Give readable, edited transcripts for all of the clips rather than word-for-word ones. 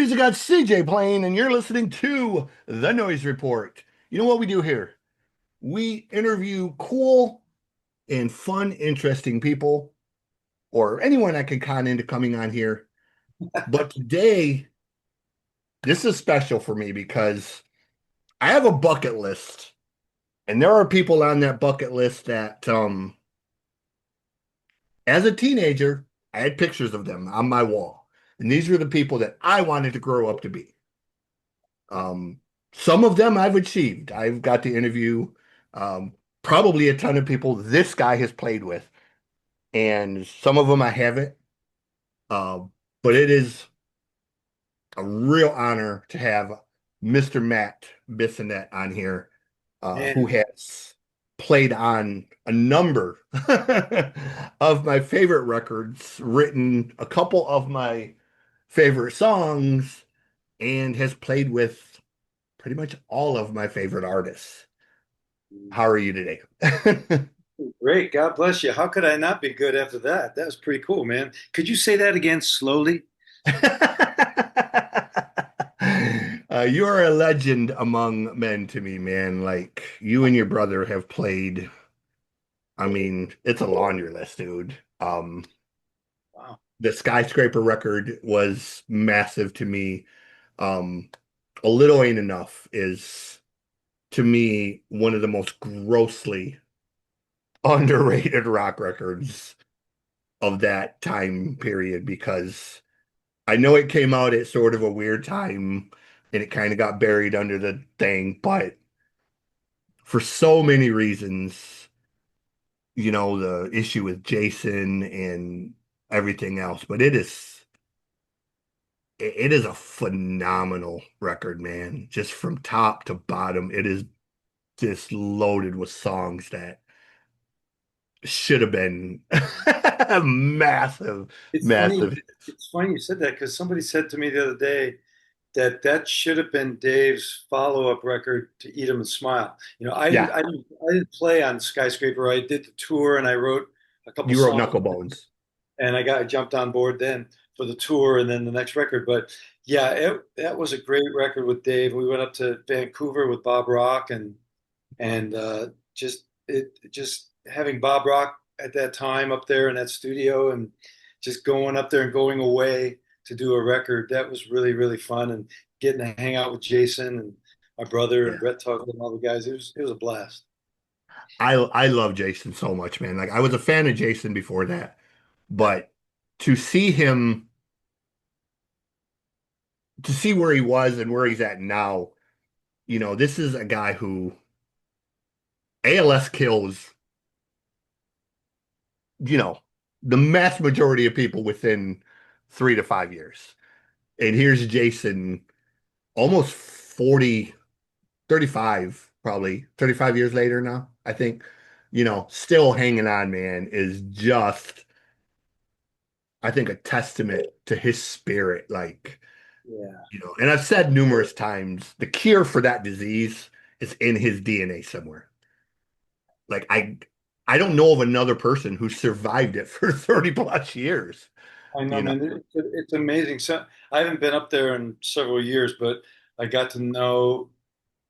music got CJ playing, and you're listening to The Noize Report. You know what we do here? We interview cool and fun, interesting people, or anyone I can con into coming on here. But today, this is special for me because I have a bucket list, and there are people on that bucket list that, as a teenager, I had pictures of them on my wall. And these were the people that I wanted to grow up to be. Um, some of them I've achieved. I've got to interview probably a ton of people this guy has played with, and some of them I haven't. Uh, but it is a real honor to have Mr. Matt Bissonette on here, who Man, has played on a number of my favorite records, written a couple of my favorite songs, and has played with pretty much all of my favorite artists. How are you today? great. God bless you. How could I not be good after that? That was pretty cool, man. Could you say that again slowly? You are a legend among men to me, man. Like you and your brother have played. I mean, it's a laundry list, dude. Wow. The Skyscraper record was massive to me. Um, A Little Ain't Enough is to me one of the most grossly underrated rock records of that time period because I know it came out at sort of a weird time and it kind of got buried under the thing, but for so many reasons, the issue with Jason and everything else, but it is a phenomenal record, man. Just from top to bottom, it is just loaded with songs that should have been massive, It's funny. massive. It's funny you said that because somebody said to me the other day that that should have been Dave's follow-up record to Eat 'Em and Smile. You know, Yeah, I didn't play on Skyscraper. I did the tour and I wrote a couple you wrote songs Knucklebones. and I jumped on board then for the tour and then the next record. But yeah, that was a great record with Dave. We went up to Vancouver with Bob Rock and just having Bob Rock at that time up there in that studio and just going up there and going away to do a record that was really fun and getting to hang out with Jason and my brother and Yeah. Brett Tuggle and all the guys. It was a blast. I love Jason so much, man. Like I was a fan of Jason before that, but to see him, to see where he was and where he's at now, this is a guy who ALS kills, you know, the mass majority of people within 3 to 5 years. And here's Jason almost 40, 35, probably 35 years later now, I think, still hanging on, man, is just, I think, a testament to his spirit. Like, Yeah. and I've said numerous times, the cure for that disease is in his DNA somewhere. Like, I don't know of another person who survived it for 30 plus years, I know, you know? man. It's amazing. So I haven't been up there in several years, but I got to know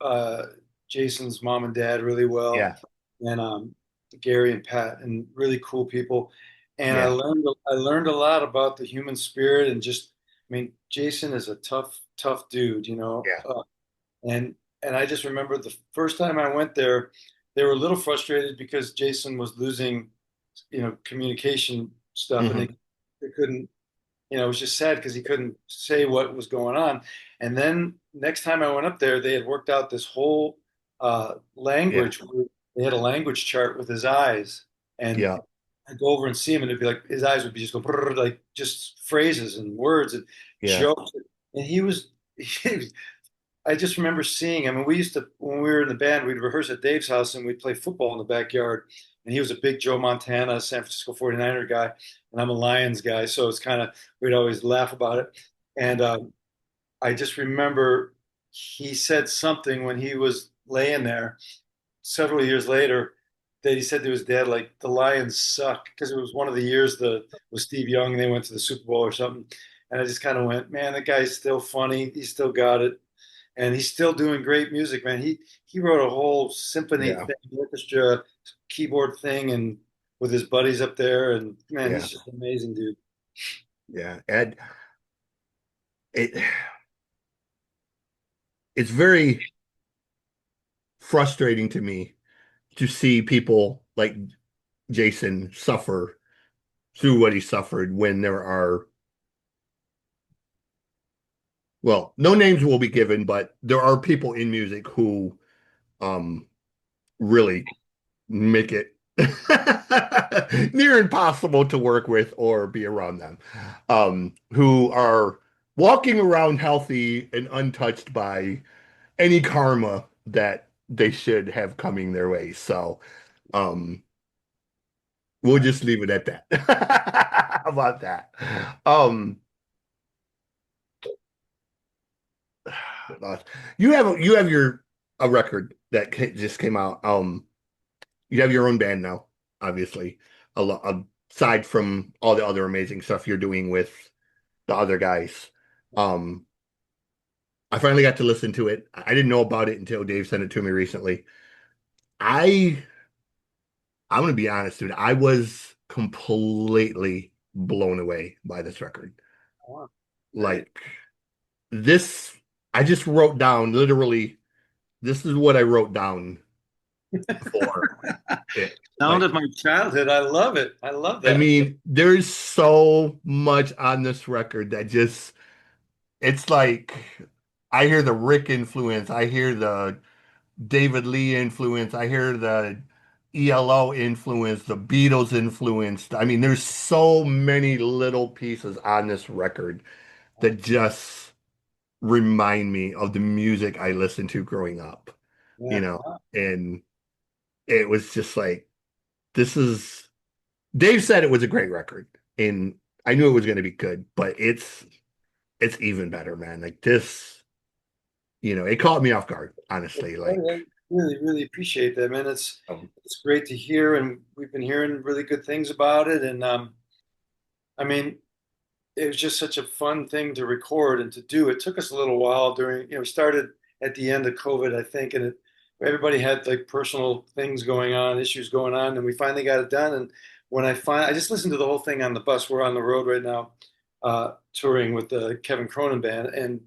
uh, Jason's mom and dad really well, Yeah, and Gary and Pat, and really cool people. And yeah, I learned a lot about the human spirit, and just, I mean, Jason is a tough dude, you know. yeah, And I just remember the first time I went there, they were a little frustrated because Jason was losing, communication stuff, and hmm they couldn't, it was just sad because he couldn't say what was going on. And then next time I went up there, they had worked out this whole yeah, language. They had a language chart with his eyes, and yeah, I'd go over and see him, and it'd be like his eyes would be just go brrr, like just phrases and words and yeah, jokes. And I just remember seeing him. And we used to, when we were in the band, we'd rehearse at Dave's house and we'd play football in the backyard. And he was a big Joe Montana, San Francisco 49er guy, and I'm a Lions guy. So it's kind of, we'd always laugh about it. And I just remember he said something when he was laying there several years later that he said to his dad, like, the Lions suck, because it was one of the years with Steve Young and they went to the Super Bowl or something. and I just kind of went, man, the guy's still funny. He's still got it, and he's still doing great music, man. He wrote a whole symphony Yeah, thing, orchestra, keyboard thing, and with his buddies up there, and man, yeah, he's just amazing, dude. yeah. And it it's very frustrating to me to see people like Jason suffer through what he suffered when there are, well, no names will be given, but there are people in music who um really make it near impossible to work with or be around them. Who are walking around healthy and untouched by any karma that they should have coming their way. So, um, we'll just leave it at that. How about that? Um, you have your a record that just came out. You have your own band now, obviously. A lot aside from all the other amazing stuff you're doing with the other guys. Um, I finally got to listen to it. I didn't know about it until Dave sent it to me recently. I I'm gonna be honest, dude. I was completely blown away by this record. Wow. Great. Like this, I just wrote down literally. This is what I wrote down for it. Sound Like, of my childhood. I love it. I love I that. mean, there's so much on this record that just it's like I hear the Rick influence, I hear the David Lee influence, I hear the ELO influence, the Beatles influence. I mean, there's so many little pieces on this record that just remind me of the music I listened to growing up, you Yeah. know, and it was just like, this is, Dave said it was a great record, and I knew it was going to be good, but it's even better, man. Like this, it caught me off guard, honestly. Like, I really, really appreciate that, man. um, It's great to hear, and we've been hearing really good things about it. And I mean, it was just such a fun thing to record and to do. It took us a little while during, we started at the end of COVID, I think, and everybody had like personal things going on, issues going on, and we finally got it done. And when I just listened to the whole thing on the bus. We're on the road right now, touring with the Kevin Cronin band, and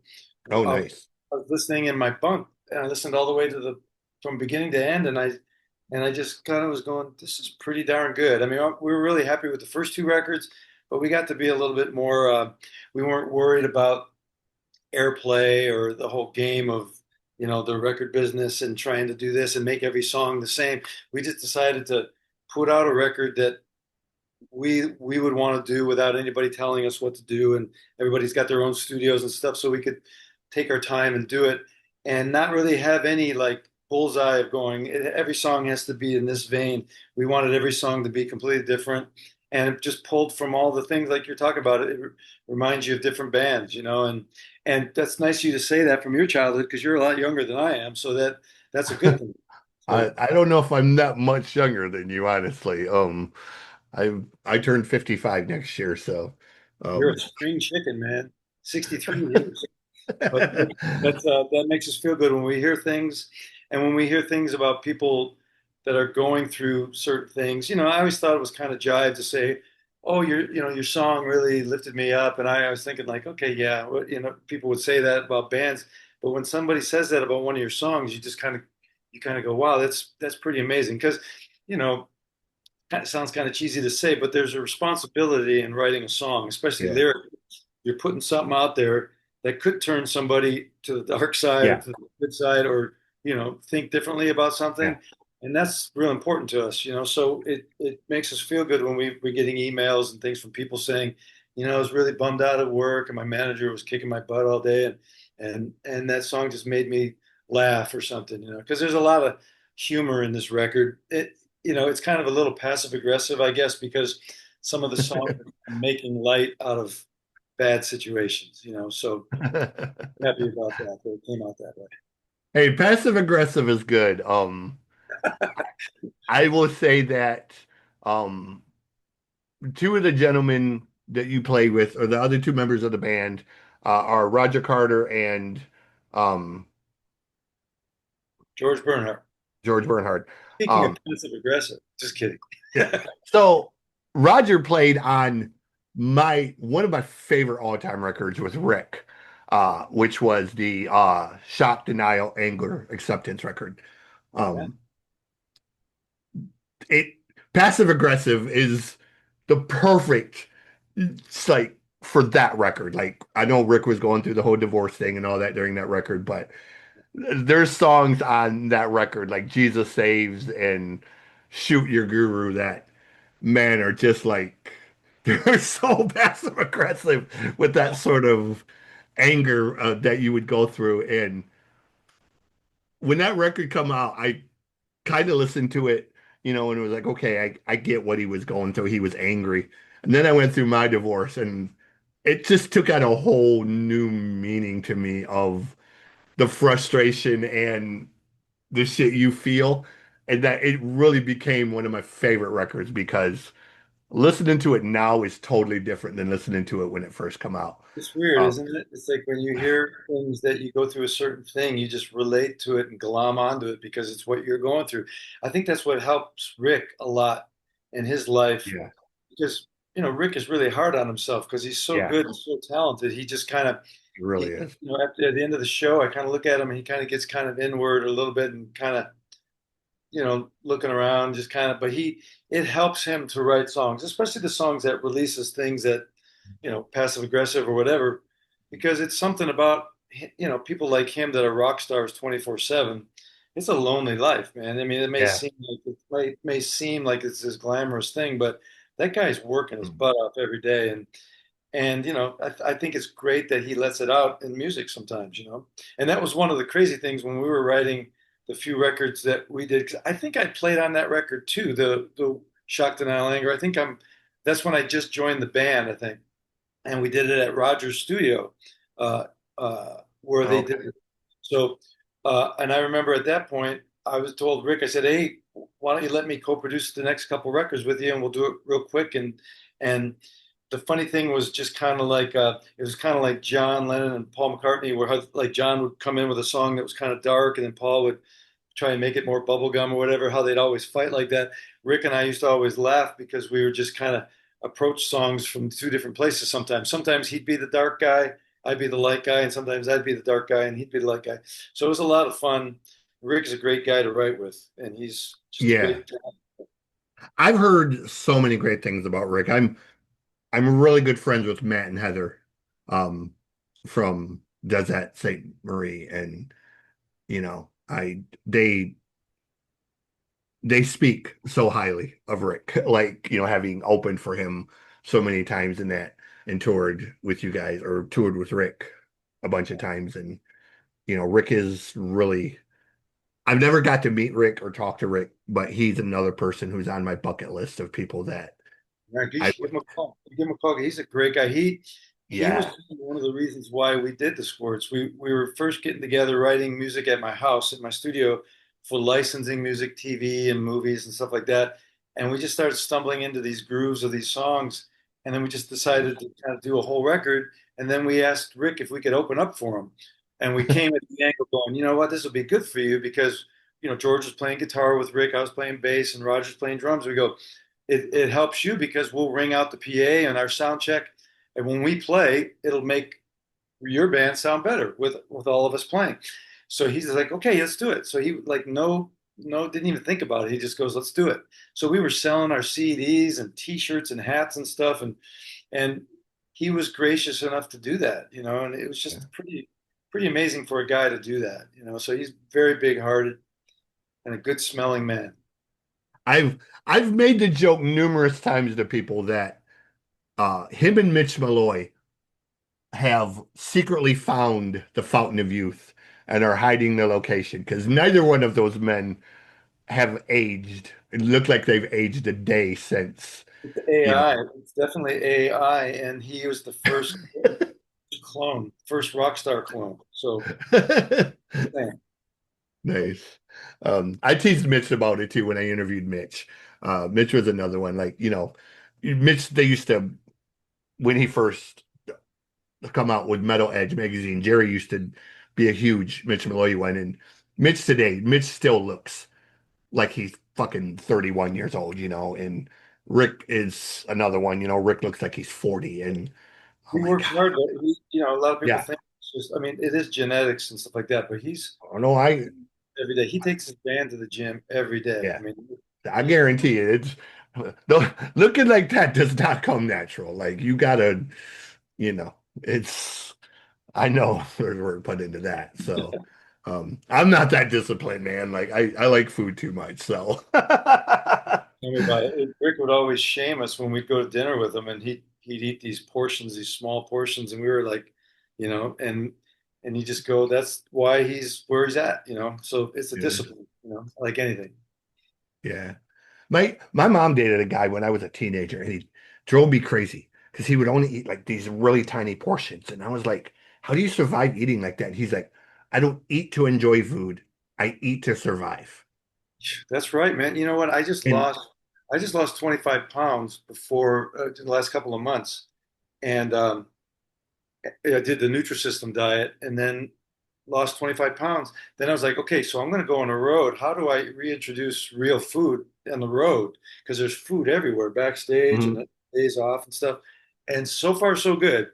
oh, I nice. was listening in my bunk, and I listened all the way to the from beginning to end, and I just kind of was going, this is pretty darn good. I mean, we were really happy with the first two records, but we got to be a little bit more. We weren't worried about airplay or the whole game of the record business and trying to do this and make every song the same. We just decided to put out a record that we would want to do without anybody telling us what to do, and everybody's got their own studios and stuff, so we could take our time and do it and not really have any like bullseye of going, every song has to be in this vein. We wanted every song to be completely different, and it just pulled from all the things like you're talking about. It reminds you of different bands, and that's nice of you to say that from your childhood, because you're a lot younger than I am, so that's a good thing. So I don't know if I'm that much younger than you, honestly. I turned 55 next year, so you're a um spring chicken, man. 63 years. But that makes us feel good when we hear things, and when we hear things about people that are going through certain things. I always thought it was kind of jive to say, "Oh, your song really lifted me up," and I was thinking like, "Okay, yeah, well, people would say that about bands, but when somebody says that about one of your songs, you kind of go, wow, that's pretty amazing," because you know kind of sounds kind of cheesy to say, but there's a responsibility in writing a song, especially yeah, lyric. You're putting something out there that could turn somebody to the dark side or yeah, to the good side, or think differently about yeah, something, and that's real important to us. So it makes us feel good when we're getting emails and things from people saying, I was really bummed out at work and my manager was kicking my butt all day, and that song just made me laugh or something, because there's a lot of humor in this record. It's kind of a little passive aggressive, I guess, because some of the songs are making light out of bad situations, so happy about that. It came out that way. Hey, passive aggressive is good. I will say that um two of the gentlemen that you play with, or the other two members of the band, are Roger Carter and um, George Bernhardt. George Bernhardt. Speaking of Um, passive aggressive, just kidding. yeah. So Roger played on my one of my favorite all-time records with Rick, which was the Shock, Denial, Anger, Acceptance record. Yeah. Um, it passive aggressive is the perfect it's like for that record. Like I know Rick was going through the whole divorce thing and all that during that record, but there's songs on that record like Jesus Saves and Shoot Your Guru that man are just like they're so passive aggressive with that sort of anger that you would go through. And when that record come out, I kind of listened to it, and it was like, okay, I get what he was going through. He was angry. And then I went through my divorce and it just took on a whole new meaning to me of the frustration and the shit you feel. And that it really became one of my favorite records because listening to it now is totally different than listening to it when it first come out. It's weird, Um, isn't it? It's like when you hear things that you go through a certain thing, you just relate to it and glom onto it because it's what you're going through. I think that's what helps Rick a lot in his life yeah, because, Rick is really hard on himself because he's so yeah, good and so talented. He just kind of, it really is. after at the end of the show, I kind of look at him and he kind of gets kind of inward a little bit and kind of, looking around, just kind of, but it helps him to write songs, especially the songs that releases things that, passive aggressive or whatever, because it's something about, people like him that are rock stars 24/7. It's a lonely life, man. I mean, Yeah. it may seem like it's this glamorous thing, but that guy's working his butt off every day. And I think it's great that he lets it out in music sometimes, And that was one of the crazy things when we were writing the few records that we did. 'Cause I think I played on that record too, the Shock Denial Anger. I think that's when I just joined the band, I think, and we did it at Rogers Studio, where they Okay. did it. So, and I remember at that point, I was told Rick, I said, "Hey, why don't you let me co-produce the next couple records with you, and we'll do it real quick." And the funny thing was just kind of like it was kind of like John Lennon and Paul McCartney, where like John would come in with a song that was kind of dark, and then Paul would try and make it more bubblegum or whatever. How they'd always fight like that. Rick and I used to always laugh because we were just kind of approach songs from two different places. Sometimes he'd be the dark guy, I'd be the light guy, and sometimes I'd be the dark guy and he'd be the light guy. So it was a lot of fun. Rick is a great guy to write with, and he's just a Yeah. great. I've heard so many great things about Rick. I'm really good friends with Matt and Heather, um, from Desert St. Marie, and I they speak so highly of Rick, like having opened for him so many times in that, and toured with you guys or toured with Rick a bunch of times, and Rick is really. I've never got to meet Rick or talk to Rick, but he's another person who's on my bucket list of people that Right, you I should give would. him a call. Give him a call. He's a great guy. He was Yeah, one of the reasons why we did the Squirts. We were first getting together writing music at my house, at my studio, for licensing music, TV, and movies and stuff like that. And we just started stumbling into these grooves of these songs, and then we just decided to kind of do a whole record. And then we asked Rick if we could open up for him, and we came at the angle going, you know what, this will be good for you because George was playing guitar with Rick, I was playing bass, and Roger's playing drums. We go, it helps you because we'll ring out the PA and our sound check, and when we play, it'll make your band sound better with all of us playing. So he's like, okay, let's do it. So he like no didn't even think about it. He just goes, let's do it. So we were selling our CDs and T-shirts and hats and stuff, and he was gracious enough to do that, and it was yeah. just pretty amazing for a guy to do that, So he's very big-hearted and a good smelling man. I've made the joke numerous times to people that him and Mitch Malloy have secretly found the Fountain of Youth and are hiding the location because neither one of those men have aged. It looked like they've aged a day since, It's you AI. It's definitely AI, and he was the first clone, first rock star clone. So, know. man, Nice. I teased Mitch about it too when I interviewed Mitch. Mitch was another one. Like, Mitch, they used to when he first come out with Metal Edge magazine, Jerry used to be a huge Mitch Malloy one, and Mitch still looks like he's fucking 31 years old, and Rick is another one, Rick looks like he's 40, and oh He my works God. hard, but a lot of people Yeah. think it's just, I mean, it is genetics and stuff like that, but he's Oh no, every day. He takes his band to the gym every day. I yeah, mean, I he's guarantee you, looking like that does not come natural. Like you gotta, you know, it's, I know there's work put into that. So, I'm not that disciplined, man. Like I like food too much. So, tell me about it. Rick would always shame us when we'd go to dinner with him, and he'd eat these portions, these small portions, and we were like, and he just go, that's why he's where he's at. So it's a yeah, discipline, like anything. yeah. My mom dated a guy when I was a teenager, and he drove me crazy because he would only eat like these really tiny portions, and I was like, "How do you survive eating like that?" And he's like, "I don't eat to enjoy food. I eat to survive." That's right, man. You know what? And I just lost 25 pounds before the last couple of months, and I did the Nutrisystem diet, and then lost 25 pounds. Then I was like, okay, so I'm going to go on the road. How do I reintroduce real food on the road? Because there's food everywhere, backstage and Mhm. days off and stuff. And so far, so good.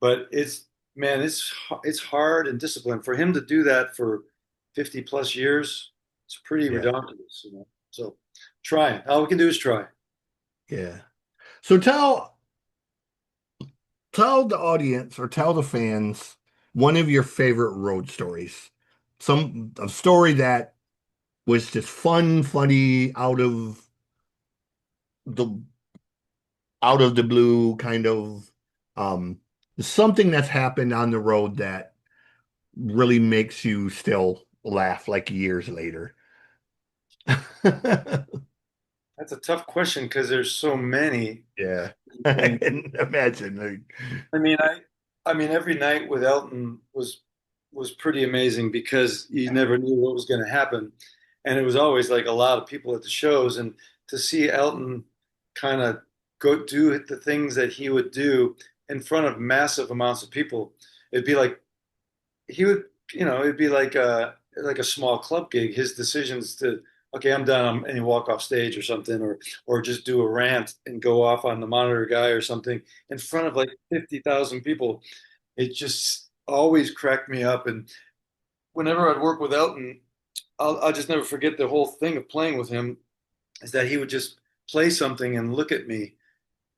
But man, it's hard and disciplined for him to do that for 50 plus years. It's pretty Yeah, redonkulous. So trying. All we can do is try. yeah. So tell the audience or tell the fans one of your favorite road stories. A story that was just fun, funny, the out of the blue kind of um something that's happened on the road that really makes you still laugh like years later. That's a tough question because there's so many. Yeah. I And can imagine. Like, I mean, I mean, every night with Elton was pretty amazing because you never knew what was going to happen, and it was always like a lot of people at the shows, and to see Elton kind of go do the things that he would do in front of massive amounts of people, it'd be like he would, it'd be like a small club gig. His decisions to, okay, I'm done, and he walk off stage or something, or just do a rant and go off on the monitor guy or something in front of like 50,000 people. It just always cracked me up. And whenever I'd work with Elton, I'll just never forget the whole thing of playing with him is that he would just play something and look at me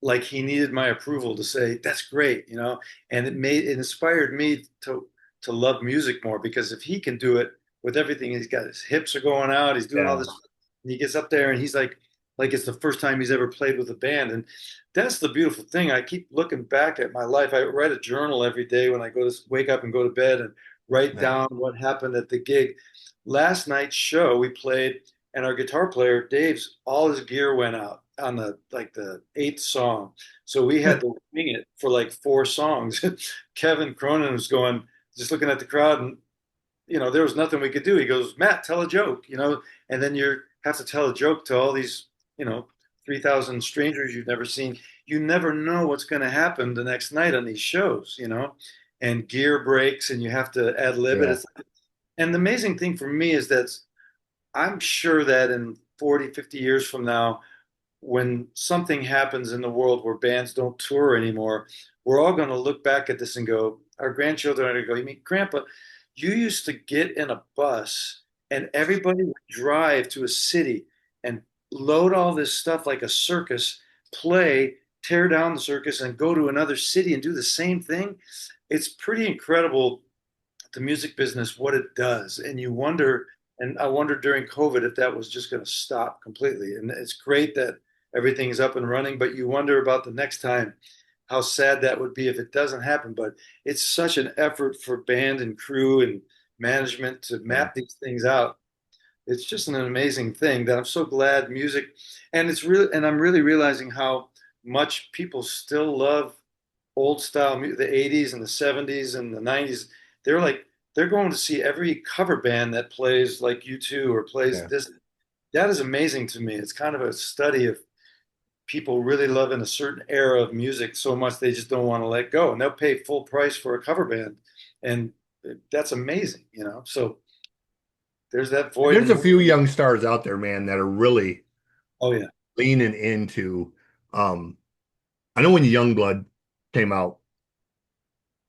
like he needed my approval to say that's great. And it inspired me to love music more because if he can do it with everything, he's got his hips are going out, he's doing all yeah. this, and he gets up there and he's like it's the first time he's ever played with a band, and that's the beautiful thing. I keep looking back at my life. I write a journal every day when I go to wake up and go to bed and write Yeah. down what happened at the gig. Last night's show we played, and our guitar player Dave's all his gear went out on the eighth song, so we had to wing it for like four songs. Kevin Cronin was going, just looking at the crowd, and there was nothing we could do. He goes, Matt, tell a joke, and then you have to tell a joke to all these, you know, 3,000 strangers you've never seen. You never know what's going to happen the next night on these shows, and gear breaks and you have to ad lib it. Yeah. And the amazing thing for me is that I'm sure that in 40, 50 years from now, when something happens in the world where bands don't tour anymore, we're all going to look back at this and go, our grandchildren are going to go, you mean, Grandpa, you used to get in a bus and everybody would drive to a city and load all this stuff like a circus, play, tear down the circus, and go to another city and do the same thing. It's pretty incredible, the music business, what it does. And you wonder, and I wondered during COVID if that was just going to stop completely. And it's great that everything's up and running, but you wonder about the next time, how sad that would be if it doesn't happen. But it's such an effort for band and crew and management to Yeah. map these things out. It's just an amazing thing that I'm so glad music, and it's really, and I'm really realizing how much people still love old style music, the 80s and the 70s and the 90s. They're like, they're going to see every cover band that plays like U2 or plays Yeah. this. That is amazing to me. It's kind of a study of people really loving a certain era of music so much they just don't want to let go, and they'll pay full price for a cover band, and that's amazing, you know. So there's that void There's in a the few young stars out there, man, that are really oh yeah. leaning into. Um, I know when Youngblood came out,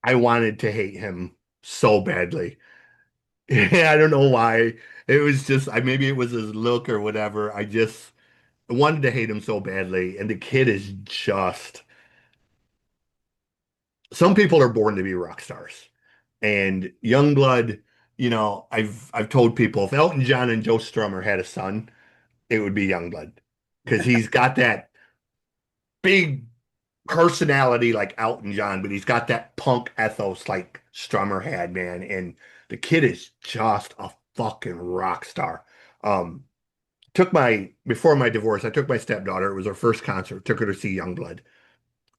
I wanted to hate him so badly. I don't know why. It was just, maybe it was his look or whatever. I just wanted to hate him so badly. And the kid is just, some people are born to be rock stars. And Youngblood, I've told people if Elton John and Joe Strummer had a son, it would be Youngblood because he's got that big personality like Elton John, but he's got that punk ethos like Strummer had, man. And the kid is just a fucking rock star. Um, before my divorce, I took my stepdaughter. It was her first concert, took her to see Youngblood.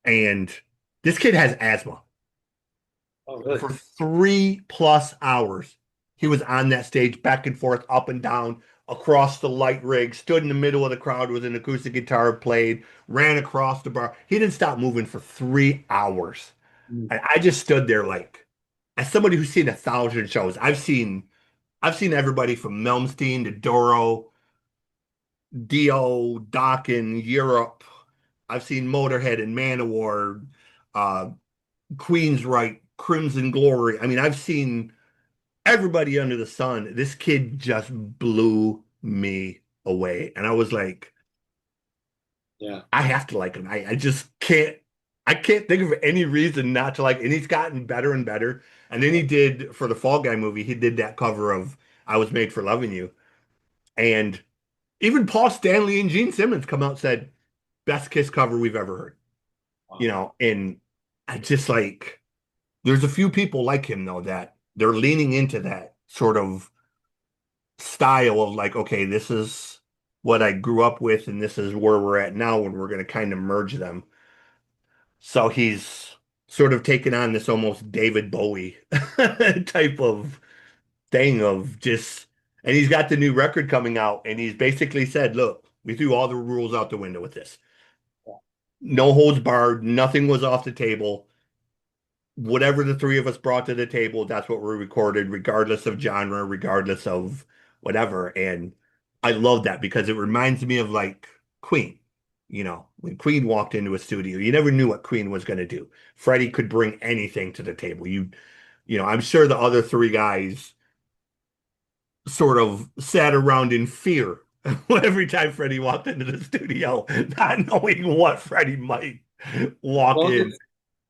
And this kid has asthma. Oh really? For 3+ hours, he was on that stage, back and forth, up and down, across the light rig, stood in the middle of the crowd with an acoustic guitar, played, ran across the bar. He didn't stop moving for 3 hours. Mm. And I just stood there like, as somebody who's seen 1,000 shows, I've seen everybody from Malmsteen to Doro, Dio, Dokken, Europe. I've seen Motorhead and Manowar, uh, Queensryche, Crimson Glory. I mean, I've seen everybody under the sun. This kid just blew me away. And I was like, Yeah. I have to like him. I just can't think of any reason not to like. And he's gotten better and better. And then he did for the Fall Guy movie, he did that cover of I Was Made for Loving You. And even Paul Stanley and Gene Simmons come out and said, best Kiss cover we've ever heard. Wow. And I just like there's a few people like him though that they're leaning into that sort of style of like, okay, this is what I grew up with, and this is where we're at now, and we're going to kind of merge them. So he's sort of taken on this almost David Bowie type of thing of just, and he's got the new record coming out, and he's basically said, look, we threw all the rules out the window with this. No holds barred, nothing was off the table. Whatever the three of us brought to the table, that's what we recorded, regardless of genre, regardless of whatever. And I love that because it reminds me of like Queen. When Queen walked into a studio, you never knew what Queen was going to do. Freddie could bring anything to the table. I'm sure the other three guys sort of sat around in fear every time Freddie walked into the studio, not knowing what Freddie might walk Well, in.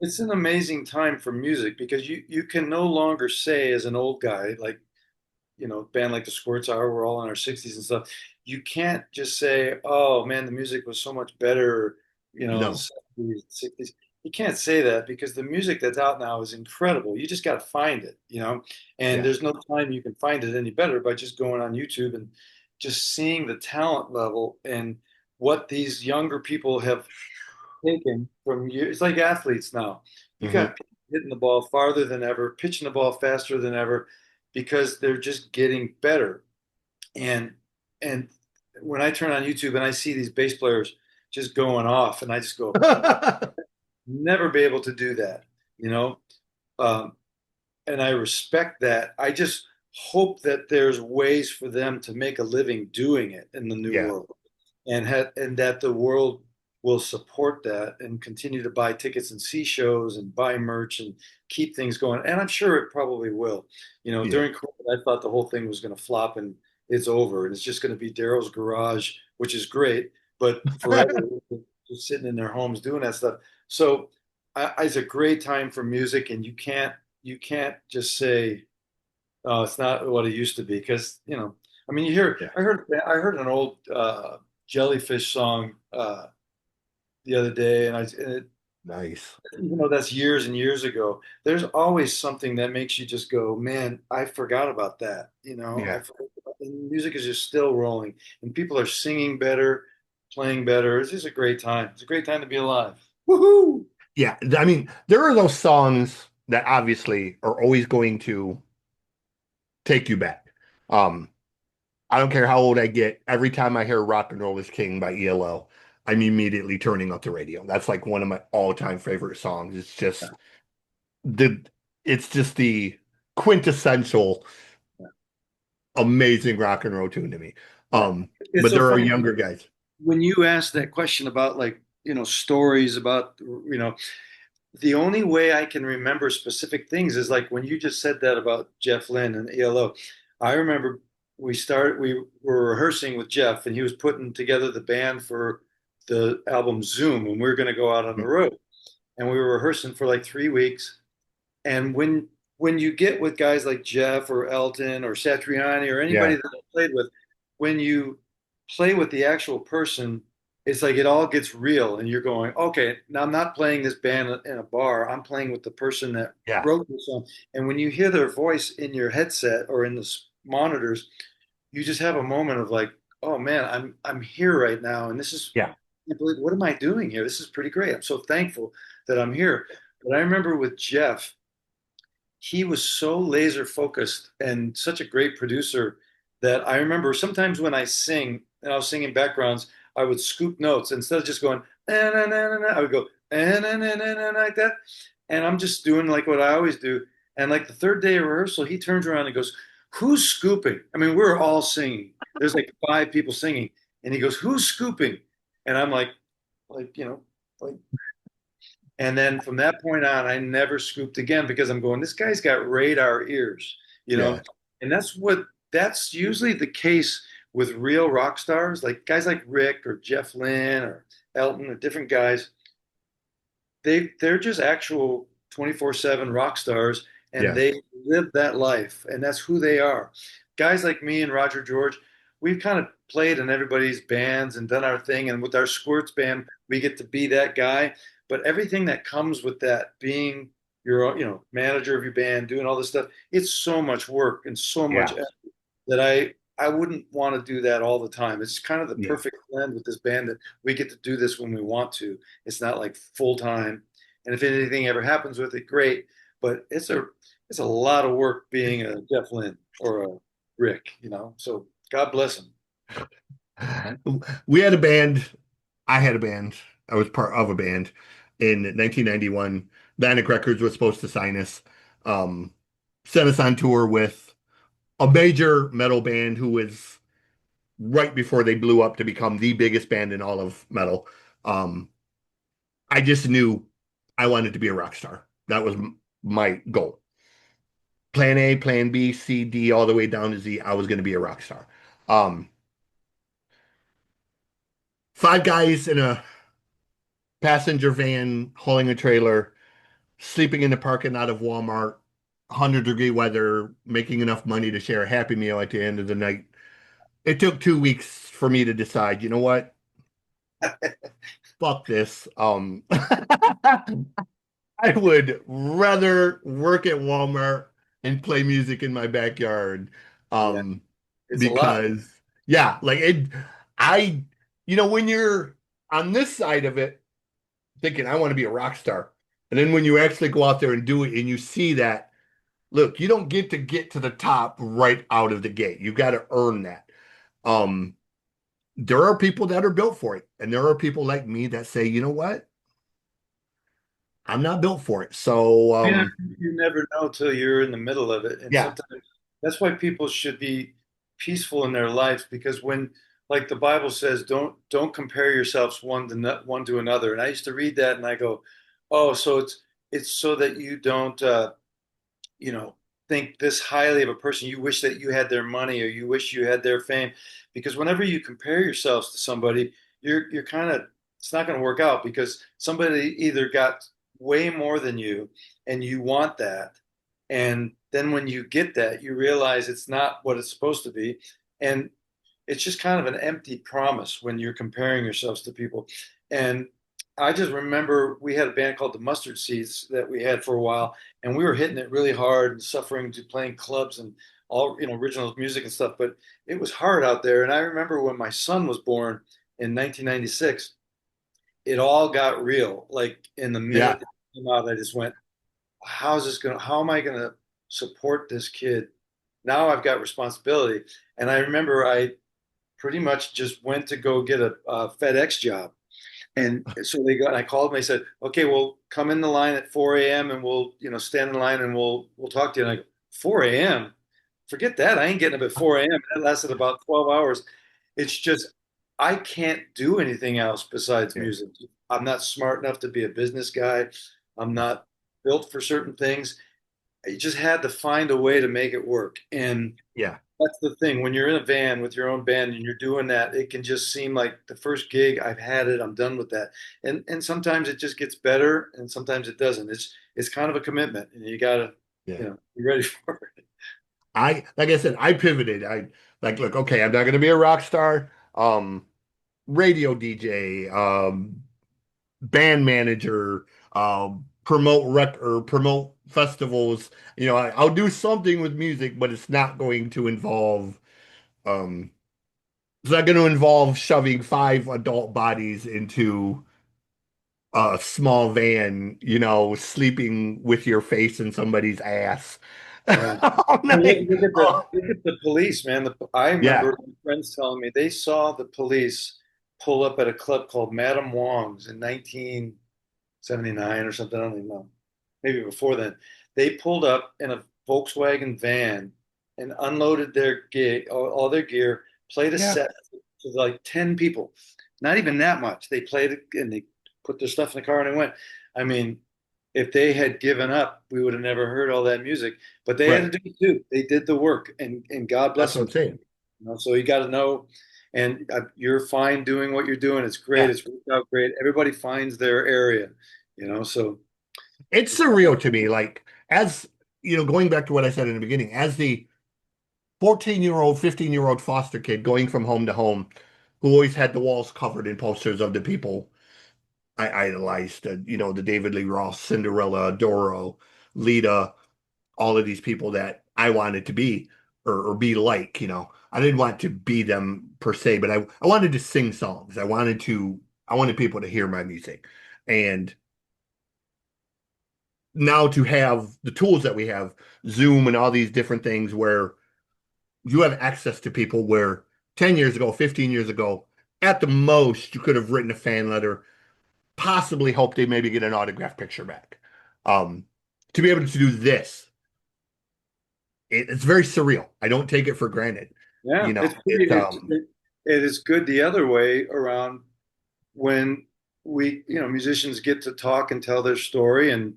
it's an amazing time for music because you can no longer say as an old guy like a band like the Squirts are, we're all in our 60s and stuff. You can't just say, "Oh man, the music was so much better," in the No. 70s, 60s. You can't say that because the music that's out now is incredible. You just got to find it. And Yeah. there's no time you can find it any better by just going on YouTube and just seeing the talent level and what these younger people have taken from you. It's like athletes now. You Hmm. got people hitting the ball farther than ever, pitching the ball faster than ever, because they're just getting better. And and when I turn on YouTube and I see these bass players just going off, and I just go, never be able to do that, you know. Um, and I respect that. I just hope that there's ways for them to make a living doing it in the new Yeah. world and that the world will support that and continue to buy tickets and see shows and buy merch and keep things going. And I'm sure it probably will. Yeah. During COVID, I thought the whole thing was going to flop and it's over and it's just going to be Daryl's garage, which is great, but forever just sitting in their homes doing that stuff. So it's a great time for music, and you can't just say, "Oh, it's not what it used to be," because I mean, you hear. Yeah. I heard an old Jellyfish song the other day, Nice. even though that's years and years ago, there's always something that makes you just go, "Man, I forgot about that." Yeah. And music is just still rolling, and people are singing better, playing better. It's just a great time. It's a great time to be alive. Woohoo! Yeah. I mean, there are those songs that obviously are always going to take you back. Um, I don't care how old I get. Every time I hear Rock and Roll is King by ELO, I'm immediately turning up the radio. That's like one of my all-time favorite songs. The it's just the quintessential amazing rock and roll tune to me. Yeah. It's But so there are funny younger guys. when you ask that question about like, stories about, the only way I can remember specific things is like when you just said that about Jeff Lynne and ELO. I remember we were rehearsing with Jeff and he was putting together the band for the album Zoom and we were going to go out on the road. And we were rehearsing for like 3 weeks. And when you get with guys like Jeff or Elton or Satriani or anybody Yeah, that I played with, when you play with the actual person, it's like it all gets real, and you're going, okay, now I'm not playing this band in a bar. I'm playing with the person that yeah, wrote this song. And when you hear their voice in your headset or in the monitors, you just have a moment of like, oh man, I'm here right now, and this is yeah, I can't believe what am I doing here? This is pretty great. I'm so thankful that I'm here. But I remember with Jeff he was so laser focused and such a great producer that I remember sometimes when I sing and I was singing backgrounds, I would scoop notes instead of just going I would go like that, and I'm just doing like what I always do. And like the third day of rehearsal, he turns around and goes, "Who's scooping?" I mean, we're all singing. There's like five people singing, and he goes, "Who's scooping?" And I'm like like and then from that point on, I never scooped again because I'm going, this guy's got radar ears, you know? yeah, And that's usually the case with real rock stars, like guys like Rick or Jeff Lynne or Elton or different guys. They're just actual 24/7 rock stars and yeah, they live that life and that's who they are. Guys like me and Roger George, we've kind of played in everybody's bands and done our thing and with our Squirts band, we get to be that guy, but everything that comes with that being your manager of your band, doing all this stuff, it's so much work and so much yeah, effort that I wouldn't want to do that all the time. It's kind of the yeah, perfect blend with this band that we get to do this when we want to. It's not like full time. And if anything ever happens with it, great. But it's a lot of work being a Jeff Lynne or a Rick, So God bless him. We had a band. I had a band. I was part of a band in 1991. Atlantic Records was supposed to sign us, um, sent us on tour with a major metal band who was right before they blew up to become the biggest band in all of metal. Um, I just knew I wanted to be a rock star. That was my goal. Plan A, plan B, C, D, all the way down to Z. I was going to be a rock star. Um, Five guys in a passenger van hauling a trailer, sleeping in the parking lot of Walmart, 100-degree weather, making enough money to share a Happy Meal at the end of the night. It took 2 weeks for me to decide, you know what? Fuck this. I would rather work at Walmart and play music in my backyard. Yeah, Um, it's a lot. because yeah, like it, I, when you're on this side of it, thinking I want to be a rock star, and then when you actually go out there and do it, and you see that, look, you don't get to the top right out of the gate. You got to earn that. Um, there are people that are built for it, and there are people like me that say, you know what? I'm not built for it. So, Yeah, you never know till you're in the middle of it. And yeah, sometimes that's why people should be peaceful in their lives because when, like the Bible says, don't compare yourselves one to another. And I used to read that and I go, oh, so it's so that you don't you know, think this highly of a person. You wish that you had their money or you wish you had their fame. Because whenever you compare yourselves to somebody, you're kind of it's not going to work out because somebody either got way more than you and you want that. And then when you get that, you realize it's not what it's supposed to be. And it's just kind of an empty promise when you're comparing yourselves to people. And I just remember we had a band called the Mustard Seeds that we had for a while, and we were hitting it really hard and suffering to playing clubs and all original music and stuff. But it was hard out there. And I remember when my son was born in 1996, it all got real. Like in the yeah, minute that it came out, I just went, How am I gonna support this kid? Now I've got responsibility. And I remember I pretty much just went to go get a FedEx job. And so I called them. They said, okay, well, come in the line at 4 a.m. and we'll, stand in line and we'll talk to you. And I go, 4 a.m. Forget that. I ain't getting up at 4 a.m. That lasted about 12 hours. It's just, I can't do anything else besides Yeah. music. I'm not smart enough to be a business guy. I'm not built for certain things. I just had to find a way to make it work. And Yeah. that's the thing. When you're in a van with your own band and you're doing that, it can just seem like the first gig, I've had it, I'm done with that. And sometimes it just gets better and sometimes it doesn't. It's kind of a commitment and you gotta, Yeah. be ready for it. Like I said, I pivoted. I like, look, okay, I'm not going to be a rock star, radio DJ, band manager, promote festivals. I'll do something with music, but um, it's not going to involve shoving five adult bodies into a small van, sleeping with your face in somebody's ass Right. all Well, night. Oh, look at the police, man. I yeah. remember friends telling me they saw the police pull up at a club called Madame Wong's in 1979 or something. I don't even know. Maybe before then. They pulled up in a Volkswagen van and unloaded their gear, all their gear, played a Yeah. set to like 10 people. Not even that much. They played it and they put their stuff in the car and they went. I mean, if they had given up, we would have never heard all that music. But they had Right. to do it too. They did the work, and God That's bless what them. I'm saying. So you got to know, and you're fine doing what you're doing. It's great. Yeah. It's worked out great. Everybody finds their area. So It's surreal to me. Like, as going back to what I said in the beginning, as the 14-year-old, 15-year-old foster kid going from home to home, who always had the walls covered in posters of the people I idolized, the David Lee Roth, Cinderella, Doro, Lita, all of these people that I wanted to be or be like. I didn't want to be them per se, but I wanted to sing songs. I wanted people to hear my music. And now to have the tools that we have, Zoom and all these different things where you have access to people where 10 years ago, 15 years ago, at the most, you could have written a fan letter, possibly hope they maybe get an autograph picture back. Um, to be able to do this, it's very surreal. I don't take it for granted. yeah, It's it is good the other way around when musicians get to talk and tell their story and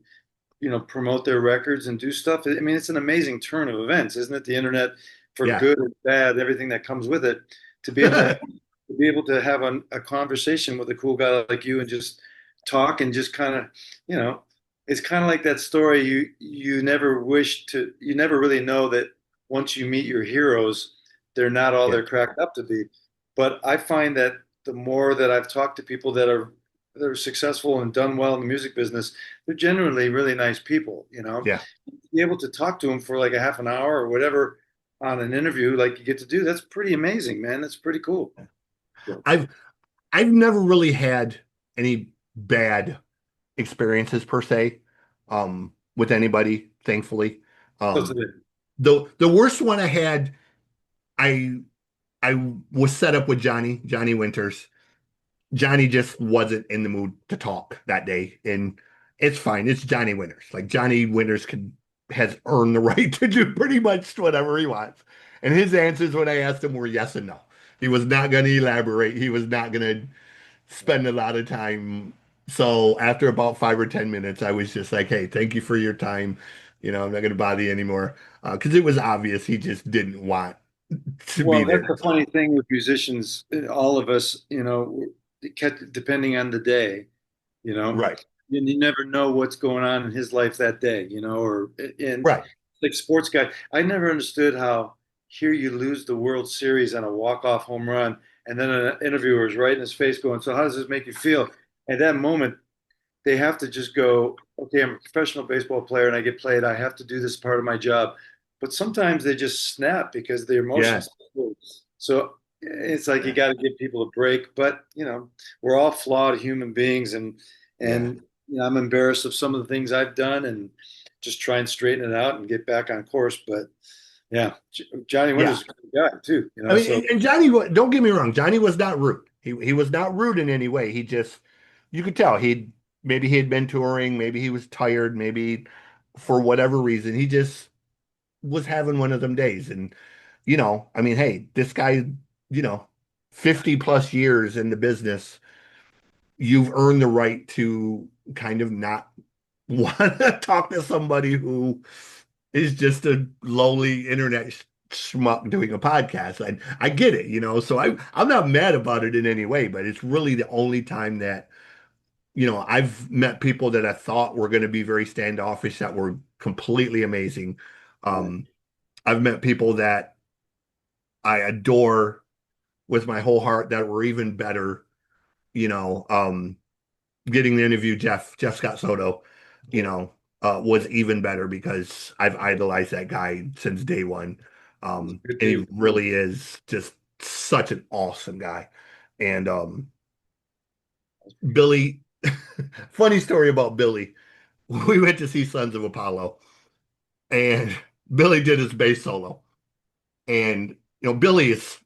promote their records and do stuff. I mean, it's an amazing turn of events, isn't it? The internet, for yeah. good and bad, everything that comes with it, to be able to have a conversation with a cool guy like you and just talk and just kind of, you know, it's kind of like that story you never really know that once you meet your heroes, they're not all Yeah. they're cracked up to be. But I find that the more that I've talked to people that are successful and done well in the music business, they're generally really nice people, Yeah. To be able to talk to them for like a half an hour or whatever on an interview like you get to do, that's pretty amazing, man. That's pretty cool. So, I've I've never really had any bad experiences per se, with anybody, thankfully. so Um, the worst one I had, I I was set up with Johnny Winters. Johnny just wasn't in the mood to talk that day, and it's fine. It's Johnny Winters. Like, Johnny Winters has earned the right to do pretty much whatever he wants. And his answers when I asked him were yes and no. He was not going to elaborate. He was not going to spend a lot of time. So after about 5 or 10 minutes, I was just like, "Hey, thank you for your time. I'm not going to bother you anymore," because it was obvious he just didn't want to be Well, that's there. the funny thing with musicians, all of us, depending on the day, you know, Right, and you never know what's going on in his life that day, and right, like sports guy, I never understood how here you lose the World Series on a walk-off home run, and then an interviewer is right in his face going, "So how does this make you feel?" At that moment, they have to just go, okay, I'm a professional baseball player and I get played. I have to do this part of my job. But sometimes they just snap because their yeah, emotions. So it's like you yeah, got to give people a break. But we're all flawed human beings, and yeah, and I'm embarrassed of some of the things I've done, and just try and straighten it out and get back on course. But yeah, Johnny yeah. Winter's a good guy too. I mean, So and Johnny, don't get me wrong, Johnny was not rude. He was not rude in any way. He just you could tell maybe he had been touring, maybe he was tired, maybe for whatever reason, he just was having one of them days. And, I mean, hey, this guy, you know, 50 plus years in the business, you've earned the right to kind of not want to talk to somebody who is just a lowly internet schmuck doing a podcast. I get it, so I'm not mad about it in any way, but it's really the only time that, I've met people that I thought were going to be very standoffish that were completely amazing. Right. Um, I've met people that I adore with my whole heart that were even better, you know. Getting to interview Jeff Scott Soto, you Yeah. know, was even better because I've idolized that guy since day one. He's a good And he dude. really is just such an awesome guy. And Billy, funny story about Billy. We went to see Sons of Apollo, and Billy did his bass solo. And Billy is,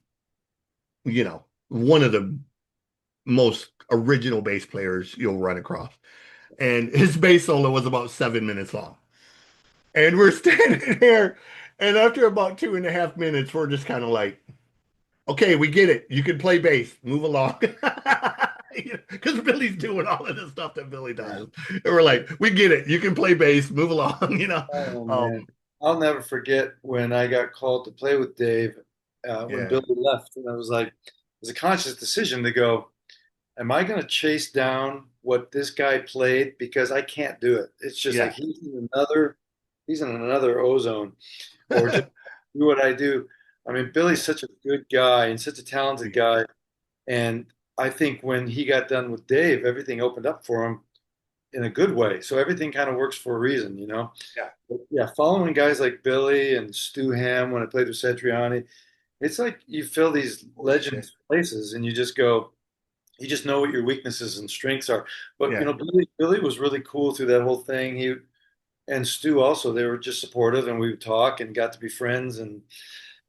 one of the most original bass players you'll run across. And his bass solo was about 7 minutes long. And we're standing there, and after about 2.5 minutes, we're just kind of like, okay, we get it. You can play bass. Move along. Because Billy's doing all of the stuff that Billy Yeah. does. And we're like, we get it. You can play bass. Move along, Oh man, Um, I'll never forget when I got called to play with Dave when yeah, Billy left, and I was like, it was a conscious decision to go. Am I going to chase down what this guy played because I can't do it? It's just like yeah. he's in another ozone, or just do what I do. I mean, Billy's such a good guy and such a talented guy, and I think when he got done with Dave, everything opened up for him in a good way. So everything kind of works for a reason, you know? Yeah. But yeah, following guys like Billy and Stu Ham when I played with Satriani, it's like you fill these Holy shit. legends places and you just go, you just know what your weaknesses and strengths are. But you Yeah. know, Billy was really cool through that whole thing. He and Stu also, they were just supportive and we would talk and got to be friends. And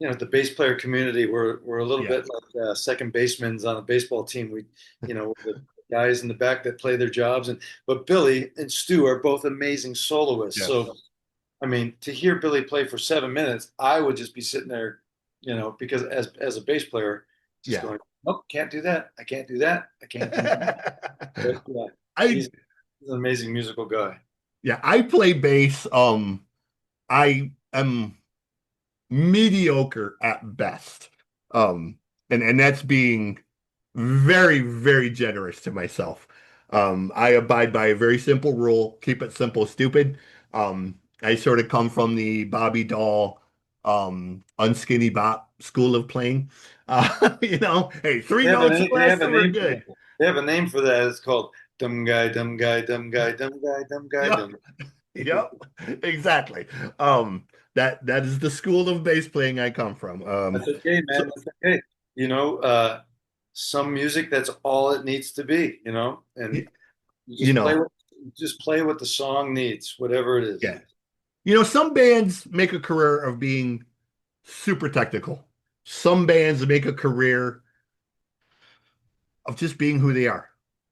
you know, the bass player community, we're a little Yeah. bit like second basemen on a baseball team. We, you know, the guys in the back that play their jobs. And but Billy and Stu are both amazing soloists. Yes. So I mean, to hear Billy play for 7 minutes, I would just be sitting there, you know, because as a bass player, just Yeah. going, nope, can't do that. I can't do that. I can't do that. But yeah, I he's an amazing musical guy. yeah, I play bass. I am mediocre at best. And that's being very, very generous to myself. I abide by a very simple rule, keep it simple, stupid. I sort of come from the Bobby Doll, unskinny bop school of playing. Hey, three notes or They less, have a and we're name for that. good. They have a name for that. It's called dumb guy, dumb guy, dumb guy, dumb guy, dumb guy, Yep, dumb. yep, exactly. That is the school of bass playing I come from. That's okay, So man. That's okay. You know, some music that's all it needs to be, you know, and y- you you know, just play what the song needs, whatever it is. yeah. Some bands make a career of being super technical. Some bands make a career of just being who they are.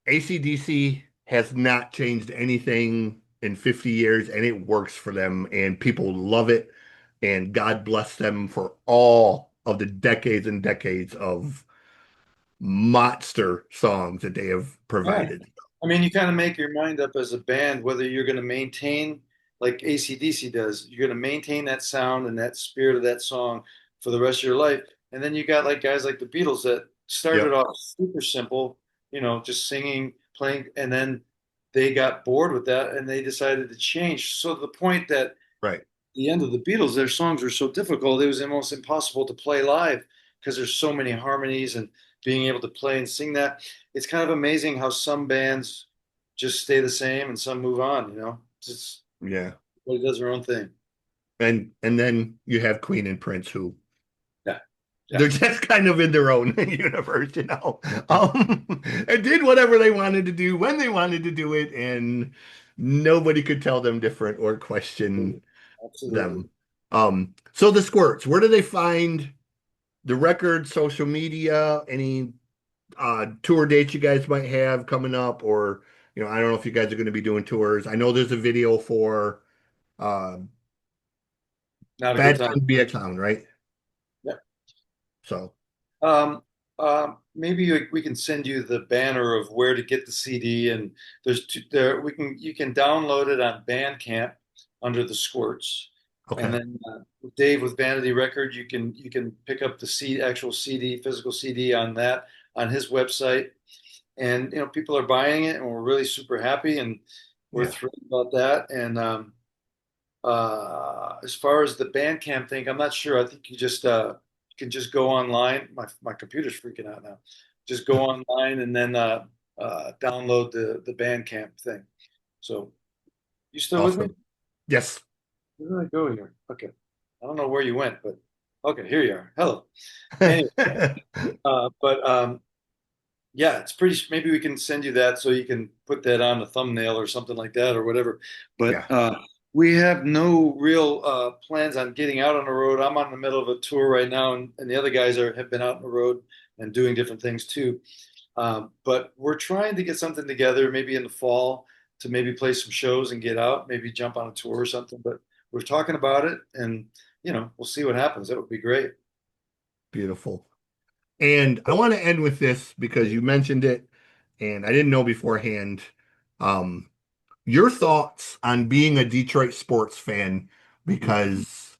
AC/DC has not changed anything in 50 years, and it works for them, and people love it. And God bless them for all of the decades and decades of monster songs that they have Yeah. provided. I mean, you kind of make your mind up as a band whether you're going to maintain, like AC/DC does, you're going to maintain that sound and that spirit of that song for the rest of your life. And then you got like guys like the Beatles that started Yep. off super simple, you know, just singing, playing, and then they got bored with that and they decided to change. So to the point that Right. the end of the Beatles, their songs were so difficult, it was almost impossible to play live because there's so many harmonies and being able to play and sing that. It's kind of amazing how some bands just stay the same and some move on, you know? It's just Yeah. everybody does their own thing. And then you have Queen and Prince who Yeah. Yeah. they're just kind of in their own universe. And did whatever they wanted to do when they wanted to do it, and nobody could tell them different or question Absolutely. them. So the Squirts, where do they find the record, social media, any? tour dates you guys might have coming up, or I don't know if you guys are going to be doing tours. I know there's a video for uh, Not a good Bad time. Time to Be a Clown, right? Yeah. So, Um, Maybe we can send you the banner of where to get the CD, and there you can download it on Bandcamp under the Squirts, and okay, then Dave with Vanity Record, you can pick up the actual CD, physical CD on that on his website, and people are buying it, and we're really super happy, and we're yeah, thrilled about that. And as far as the Bandcamp thing, I'm not sure. I think you can just go online. My computer's freaking out now. Just go online and then download the Bandcamp thing. So you still with me? awesome. Yes. Where did I go here? Okay. I don't know where you went, but okay, here you are. Hello. Anyway, but yeah, it's pretty. Maybe we can send you that so you can put that on a thumbnail or something like that or whatever. But Yeah. we have no real plans on getting out on the road. I'm on the middle of a tour right now, and the other guys have been out on the road and doing different things too. But we're trying to get something together, maybe in the fall, to maybe play some shows and get out, maybe jump on a tour or something. But we're talking about it, and we'll see what happens. That would be great. Beautiful. And I want to end with this because you mentioned it, and I didn't know beforehand. Um, your thoughts on being a Detroit sports fan, because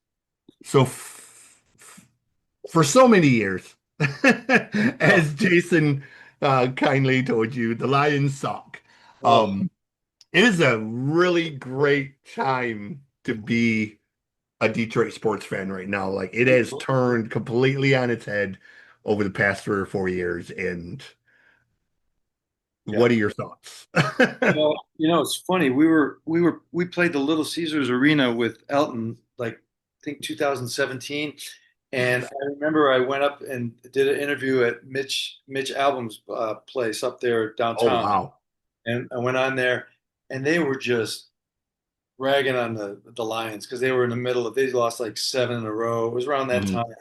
so for so many years, Oh, as Jason kindly told you, the Lions suck. oh, Um, it is a really great time to be a Detroit sports fan right now. Like it has turned completely on its head over the past 3 or 4 years. And yeah. what are your thoughts? It's funny. We played the Little Caesars Arena with Elton, like I think 2017, and Nice. I remember I went up and did an interview at Mitch Albom's place up there Oh, downtown, wow. and I went on there, and they were just ragging on the Lions because they were in the middle of they lost like seven in a row. It was around that Mhm. time,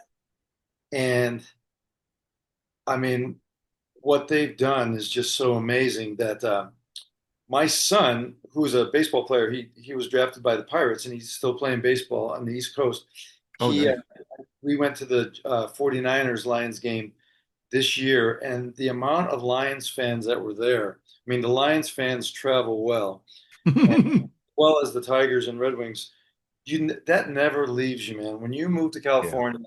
and I mean, what they've done is just so amazing that. My son, who's a baseball player, he was drafted by the Pirates and he's still playing baseball on the East Coast. Oh, He nice. We went to the 49ers Lions game this year, and the amount of Lions fans that were there. I mean, the Lions fans travel well, and well as the Tigers and Red Wings. That never leaves you, man. When you move to Yeah. California,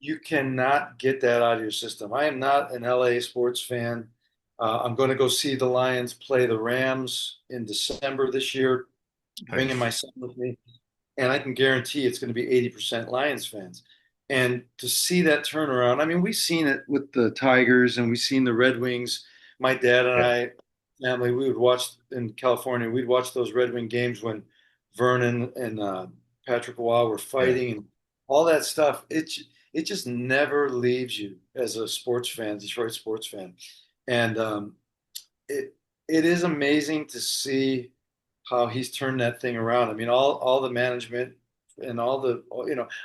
you cannot get that out of your system. I am not an LA sports fan. I'm going to go see the Lions play the Rams in December this year, bringing my Nice. son with me, and I can guarantee it's going to be 80% Lions fans. And to see that turnaround, I mean, we've seen it with the Tigers and we've seen the Red Wings. My dad and Yeah. I, family, we would watch in California. We'd watch those Red Wing games when Vernon and Patrick Waugh were Yeah. fighting and all that stuff. It just never leaves you as a sports fan, Detroit sports fan, and it it is amazing to see how he's turned that thing around. I mean, all the management and all the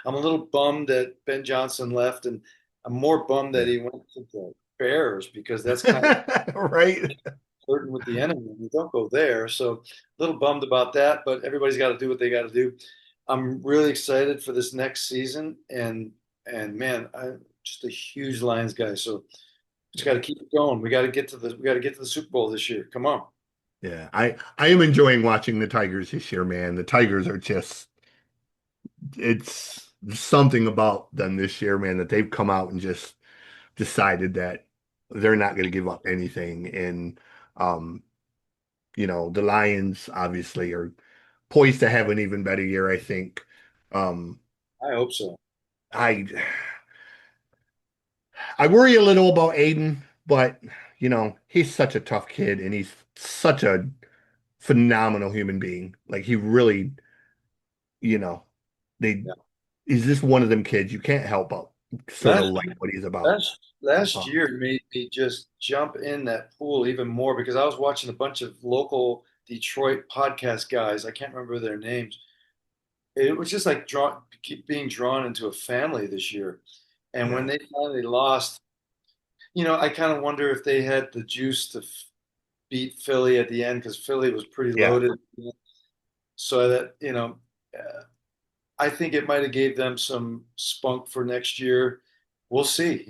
I'm a little bummed that Ben Johnson left, and I'm more bummed that Yeah. he went to the Bears because that's kind of Right. flirting with the enemy. You don't go there, so a little bummed about that. But everybody's got to do what they got to do. I'm really excited for this next season, and man, I'm just a huge Lions guy. So just got to Yeah. keep it going. We got to get to the Super Bowl this year. Come on. Yeah. I am enjoying watching the Tigers this year, man. The Tigers are just it's something about them this year, man, that they've come out and just decided that they're not going to give up anything. And um, the Lions obviously are poised to have an even better year, I think. Um, I hope so. I I worry a little about Aiden, but he's such a tough kid and he's such a phenomenal human being. Like he really, you know, they Yeah. he's just one of them kids you can't help but sort of Last like what he's about. last Um, year made me just jump in that pool even more because I was watching a bunch of local Detroit podcast guys. I can't remember their names. It was just like keep being drawn into a family this year. And when yeah. they finally lost, I kind of wonder if they had the juice to beat Philly at the end because Philly was pretty Yeah, loaded. So that, I think it might have gave them some spunk for next year. We'll see,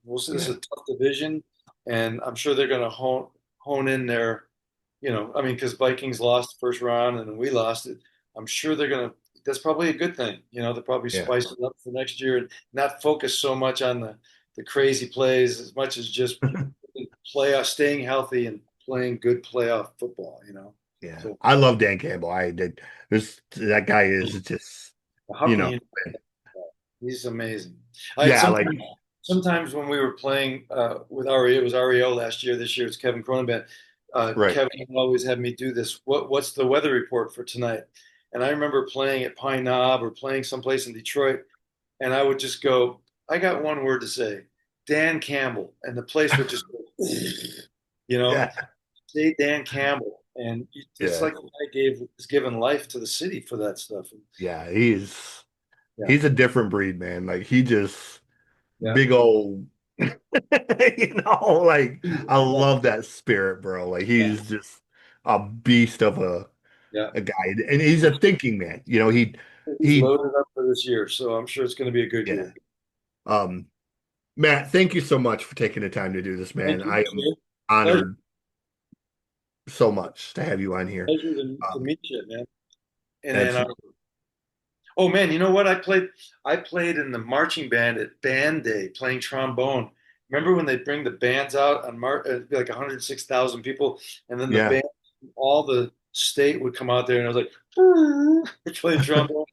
We'll see. This yeah, is a tough division, and I'm sure they're going to hone in their, I mean, because Vikings lost the first round and we lost it. I'm sure they're going to. That's probably a good thing. They'll probably yeah, spice it up for next year and not focus so much on the crazy plays as much as just playoff, staying healthy and playing good playoff football. yeah. So I love Dan Campbell. I did. This that guy is just, how you can know, you? He's amazing. I yeah, like sometimes when we were playing with REO, it was REO last year. This year it's Kevin Cronenberg. right. Kevin always had me do this. What's the weather report for tonight? And I remember playing at Pine Knob or playing someplace in Detroit, and I would just go, I got one word to say, Dan Campbell, and the place would just go, Yeah, say Dan Campbell, and it's yeah, like the guy is giving life to the city for that stuff. yeah. Yeah, He's a different breed, man. Like he just yeah, big old, like I love that spirit, bro. Like yeah, he's just a beast of yeah. a guy, and he's a thinking man. He's He, loaded up for this year, so I'm sure it's going to be a good yeah. year. Um, Matt, thank you so much for taking the time to do this, man. Thank you, I am sir. Pleasure, honored so much to have you on here. pleasure to Um, meet you, man. And then, absolutely. oh man, you know what? I played in the marching band at Band Day, playing trombone. Remember when they bring the bands out on it'd be like 106,000 people, and then the Yeah. band, all the state would come out there, and I was like, playing trombone,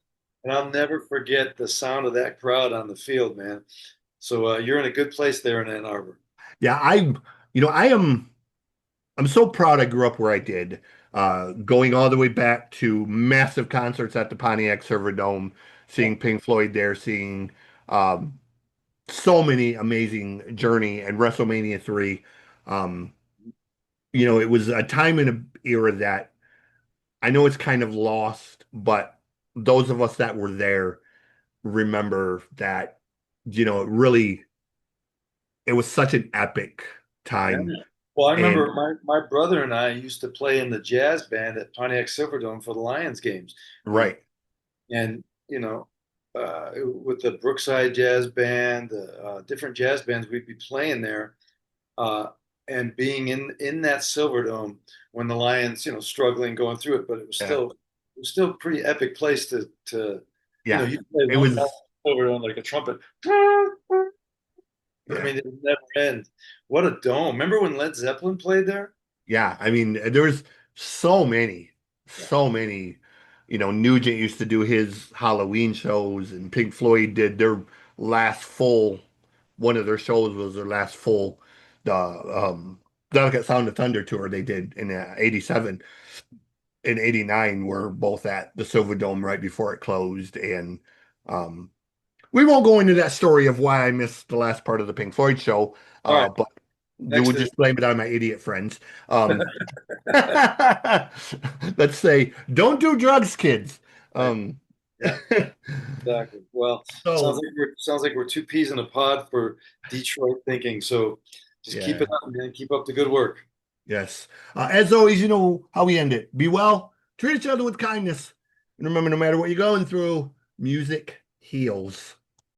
and I'll never forget the sound of that crowd on the field, man. So you're in a good place there in Ann Arbor. Yeah, I'm so proud I grew up where I did. Going all the way back to massive concerts at the Pontiac Silverdome, Yeah, seeing Pink Floyd there, seeing um, so many amazing Journey and WrestleMania 3. Um, it was a time in an era that I know it's kind of lost, but those of us that were there remember that, it was such an epic yeah. time. Well, I And remember my brother and I used to play in the jazz band at Pontiac Silverdome for the Lions games. We right. and with the Brookside Jazz Band, different jazz bands, we'd be playing there, uh, and being in that Silverdome when the Lions, struggling going through it, but Yeah. it was still a pretty epic place to Yeah. you play It one note was, Silverdome like a trumpet. I yeah. mean, it would never end. What a dome! Remember when Led Zeppelin played there? Yeah, I mean, there was so many, Yeah, so many. Nugent used to do his Halloween shows, and Pink Floyd did their last full. One of their shows was their last full, the Delicate Sound of Thunder tour they did in '87 and '89 were both at the Silverdome right before it closed, and um, we won't go into that story of why I missed the last part of the Pink Floyd show, all right. but you Next would is just blame it on my idiot friends. Let's say, don't do drugs, kids. right. Um, Yeah, exactly. Well, so sounds like we're two peas in a pod for Detroit thinking. So just keep yeah, it up, man. Keep up the good work. yes. As always, you know how we end it. Be well, treat each other with kindness, and remember, no matter what you're going through, music heals.